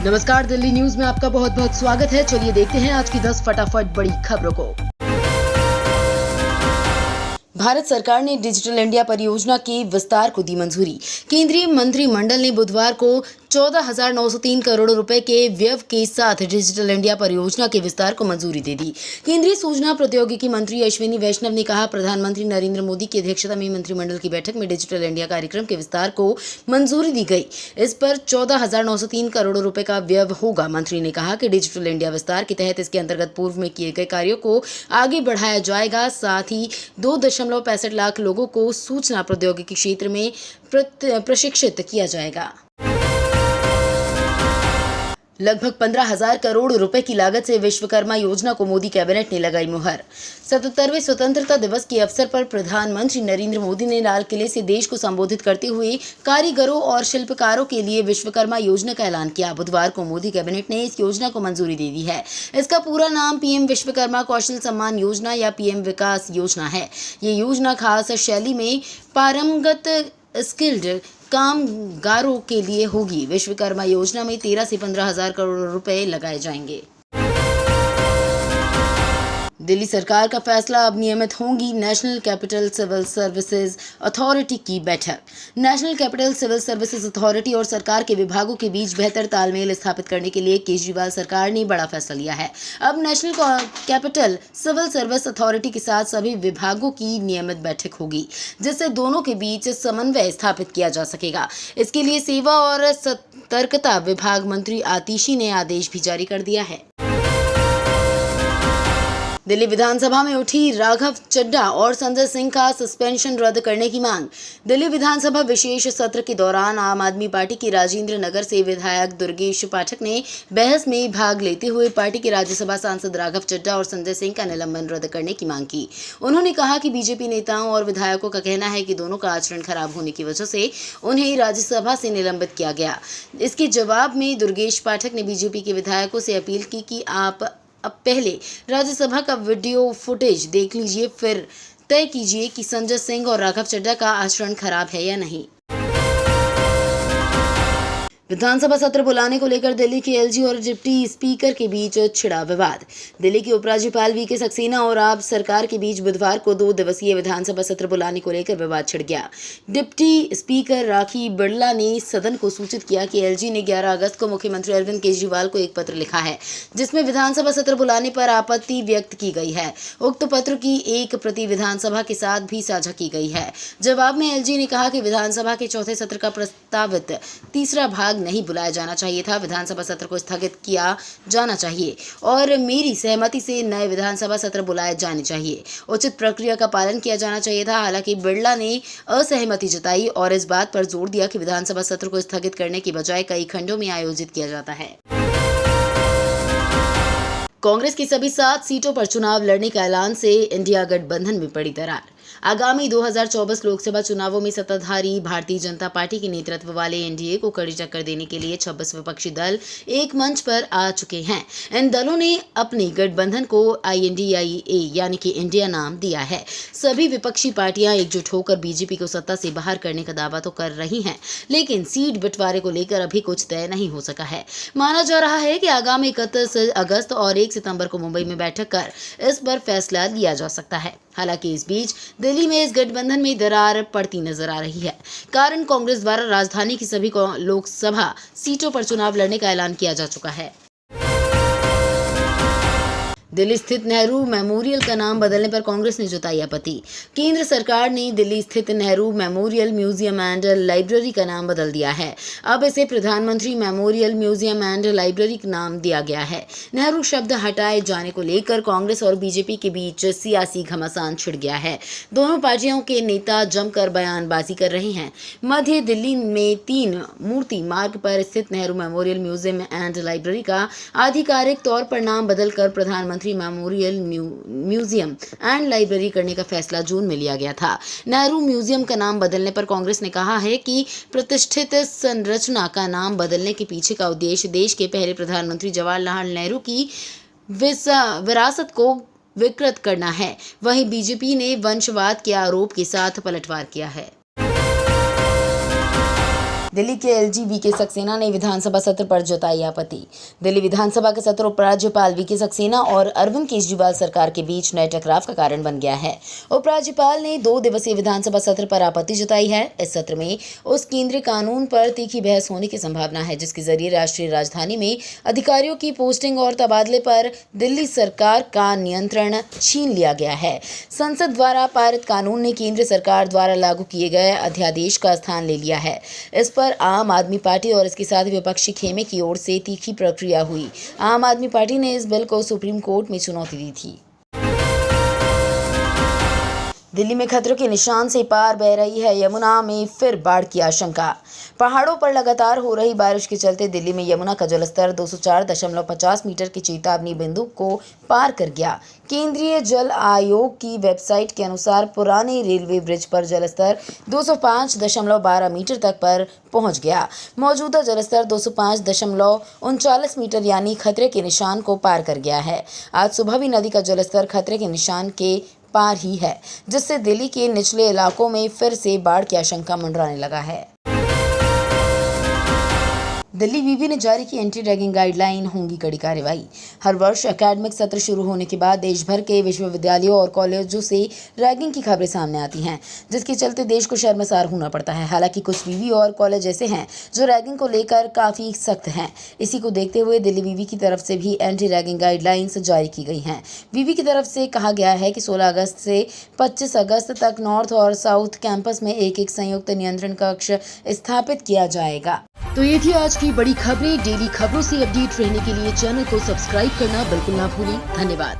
नमस्कार, दिल्ली न्यूज में आपका बहुत बहुत स्वागत है। चलिए देखते हैं आज की 10 फटाफट बड़ी खबरों को। भारत सरकार ने डिजिटल इंडिया परियोजना के विस्तार को दी मंजूरी। केंद्रीय मंत्रिमंडल ने बुधवार को 14,903 करोड़ रुपए के व्यय के साथ डिजिटल इंडिया परियोजना के विस्तार को मंजूरी दे दी। केंद्रीय सूचना प्रौद्योगिकी मंत्री अश्विनी वैष्णव ने कहा, प्रधानमंत्री नरेंद्र मोदी की अध्यक्षता में मंत्रिमंडल की बैठक में डिजिटल इंडिया कार्यक्रम के विस्तार को मंजूरी दी गई। इस पर 14,903 करोड़ रुपए का व्यय होगा। मंत्री ने कहा कि डिजिटल इंडिया विस्तार के तहत इसके अंतर्गत पूर्व में किए गए कार्यों को आगे बढ़ाया जाएगा। साथ ही 2.65 लाख लोगों को सूचना प्रौद्योगिकी क्षेत्र में प्रशिक्षित किया जाएगा। लगभग 15,000 करोड़ रुपए की लागत से विश्वकर्मा योजना को मोदी कैबिनेट ने लगाई मुहर। 77वें स्वतंत्रता दिवस के अवसर पर प्रधानमंत्री नरेंद्र मोदी ने लाल किले से देश को संबोधित करते हुए कारीगरों और शिल्पकारों के लिए विश्वकर्मा योजना का ऐलान किया। बुधवार को मोदी कैबिनेट ने इस योजना को मंजूरी दे दी है। इसका पूरा नाम पीएम विश्वकर्मा कौशल सम्मान योजना या पीएम विकास योजना है। ये योजना खास शैली में पारंगत स्किल्ड कामगारों के लिए होगी। विश्वकर्मा योजना में 13 से 15,000 करोड़ रुपए लगाए जाएंगे। दिल्ली सरकार का फैसला, अब नियमित होंगी national capital civil services authority की बैठक। National capital civil services authority और सरकार के विभागों के बीच बेहतर तालमेल स्थापित करने के लिए केजरीवाल सरकार ने बड़ा फैसला लिया है। अब national capital civil service authority के साथ सभी विभागों की नियमित बैठक होगी, जिससे दोनों के बीच समन्वय स्थापित किया जा सकेगा। इसके लिए सेवा और सतर्कता विभाग मंत्री आतिशी ने आदेश भी जारी कर दिया है। दिल्ली विधानसभा में उठी राघव चड्ढा और संजय सिंह का सस्पेंशन रद्द करने की मांग। दिल्ली विधानसभा विशेष सत्र के दौरान आम आदमी पार्टी के राजेंद्र नगर से विधायक दुर्गेश पाठक ने बहस में भाग लेते हुए पार्टी के राज्यसभा सांसद राघव चड्ढा और संजय सिंह का निलंबन रद्द करने की मांग की। उन्होंने कहा कि बीजेपी नेताओं और विधायकों का कहना है कि दोनों का आचरण खराब होने की वजह से उन्हें राज्यसभा से निलंबित किया गया। इसके जवाब में दुर्गेश पाठक ने बीजेपी के विधायकों से अपील की कि आप अब पहले राज्यसभा का वीडियो फुटेज देख लीजिए, फिर तय कीजिए कि संजय सिंह और राघव चड्ढा का आचरण खराब है या नहीं। विधानसभा सत्र बुलाने को लेकर दिल्ली के एलजी और डिप्टी स्पीकर के बीच छिड़ा विवाद। दिल्ली के उपराज्यपाल वीके सक्सेना और आप सरकार के बीच बुधवार को 2 दिवसीय विधानसभा सत्र बुलाने को लेकर विवाद छिड़ गया। डिप्टी स्पीकर राखी बिड़ला ने सदन को सूचित किया कि एलजी ने 11 अगस्त को मुख्यमंत्री अरविंद केजरीवाल को एक पत्र लिखा है, जिसमें विधानसभा सत्र बुलाने पर आपत्ति व्यक्त की गई है। उक्त पत्र की एक प्रति विधानसभा के साथ भी साझा की गई है। जवाब में एलजी ने कहा कि विधानसभा के चौथे सत्र का प्रस्तावित तीसरा भाग नहीं बुलाया जाना चाहिए था। विधानसभा सत्र को स्थगित किया जाना चाहिए और मेरी सहमति से नए विधानसभा सत्र बुलाए जाने चाहिए। उचित प्रक्रिया का पालन किया जाना चाहिए था। हालांकि बिड़ला ने असहमति जताई और इस बात पर जोर दिया कि विधानसभा सत्र को स्थगित करने की बजाय कई खंडों में आयोजित किया जाता है। कांग्रेस की सभी 7 सीटों पर चुनाव लड़ने के ऐलान से इंडिया गठबंधन में पड़ी दरार। आगामी 2024 लोकसभा चुनावों में सत्ताधारी भारतीय जनता पार्टी के नेतृत्व वाले एनडीए को कड़ी टक्कर देने के लिए 26 विपक्षी दल एक मंच पर आ चुके हैं। इन दलों ने अपने गठबंधन को INDIA यानी कि इंडिया नाम दिया है। सभी विपक्षी पार्टियां एकजुट होकर बीजेपी को सत्ता से बाहर करने का दावा तो कर रही हैं, लेकिन सीट बंटवारे को लेकर अभी कुछ तय नहीं हो सका है। माना जा रहा है कि आगामी 31 अगस्त और 1 सितंबर को मुंबई में बैठक कर इस पर फैसला लिया जा सकता है। हालांकि इस बीच दिल्ली में इस गठबंधन में दरार पड़ती नजर आ रही है। कारण कांग्रेस द्वारा राजधानी की सभी लोकसभा सीटों पर चुनाव लड़ने का ऐलान किया जा चुका है। दिल्ली स्थित नेहरू मेमोरियल का नाम बदलने पर कांग्रेस ने जताई आपत्ति। केंद्र सरकार ने दिल्ली स्थित Nehru memorial museum and library का नाम बदल दिया है। अब इसे प्रधानमंत्री मेमोरियल म्यूजियम एंड लाइब्रेरी का नाम दिया गया है। नेहरू शब्द हटाए जाने को लेकर कांग्रेस और बीजेपी के बीच सियासी घमासान छिड़ गया है। दोनों पार्टियों के नेता जमकर बयानबाजी कर रहे हैं। मध्य दिल्ली में 3 मूर्ति मार्ग पर स्थित Nehru memorial museum and library का आधिकारिक तौर पर नाम बदलकर प्रधानमंत्री मेमोरियल म्यूजियम एंड लाइब्रेरी करने का फैसला जून में लिया गया था। नेहरू म्यूजियम का नाम बदलने पर कांग्रेस ने कहा है कि प्रतिष्ठित संरचना का नाम बदलने के पीछे का उद्देश्य देश के पहले प्रधानमंत्री जवाहरलाल नेहरू की विरासत को विकृत करना है। वहीं बीजेपी ने वंशवाद के आरोप के साथ पलटवार किया है। दिल्ली के एलजी वीके सक्सेना ने विधानसभा सत्र पर जताई आपत्ति। दिल्ली विधानसभा का सत्र उपराज्यपाल वीके सक्सेना और अरविंद केजरीवाल सरकार के बीच नए टकराव का कारण बन गया है। उपराज्यपाल ने 2 दिवसीय विधानसभा सत्र पर आपत्ति जताई है। इस सत्र में उस केंद्रीय कानून पर तीखी बहस होने की संभावना है जिसके जरिए राष्ट्रीय राजधानी में अधिकारियों की पोस्टिंग और तबादले पर दिल्ली सरकार का नियंत्रण छीन लिया गया है। संसद द्वारा पारित कानून ने केंद्र सरकार द्वारा लागू किए गए अध्यादेश का स्थान ले लिया है। इस पर आम आदमी पार्टी और इसके साथ विपक्षी खेमे की ओर से तीखी प्रक्रिया हुई। आम आदमी पार्टी ने इस बिल को सुप्रीम कोर्ट में चुनौती दी थी। दिल्ली में खतरे के निशान से पार बह रही है यमुना में फिर बाढ़ की आशंका। पहाड़ों पर लगातार हो रही बारिश के चलते दिल्ली में यमुना का जलस्तर 204.50 मीटर की चेतावनी बिंदु को पार कर गया। केंद्रीय जल आयोग की वेबसाइट के अनुसार पुराने रेलवे ब्रिज पर जलस्तर 205.12 मीटर तक पर पहुंच गया। मौजूदा जलस्तर 205.39 मीटर यानी खतरे के निशान को पार कर गया है। आज सुबह भी नदी का जलस्तर खतरे के निशान के पार ही है, जिससे दिल्ली के निचले इलाकों में फिर से बाढ़ की आशंका मंडराने लगा है। दिल्ली विवि ने जारी की एंटी रैगिंग गाइडलाइन, होंगी कड़ी कार्रवाई। हर वर्ष एकेडमिक सत्र शुरू होने के बाद देश भर के विश्वविद्यालयों और कॉलेजों से रैगिंग की खबरें सामने आती हैं, जिसके चलते देश को शर्मसार होना पड़ता है। हालांकि कुछ विवि और कॉलेज ऐसे हैं जो रैगिंग को लेकर काफ़ी सख्त हैं। इसी को देखते हुए दिल्ली विवि की तरफ से भी एंटी रैगिंग गाइडलाइंस जारी की गई हैं। विवि की तरफ से कहा गया है कि 16 अगस्त से 25 अगस्त तक नॉर्थ और साउथ कैंपस में एक संयुक्त नियंत्रण कक्ष स्थापित किया जाएगा। तो ये थी आज की बड़ी खबरें। डेली खबरों से अपडेट रहने के लिए चैनल को सब्सक्राइब करना बिल्कुल ना भूलें। धन्यवाद।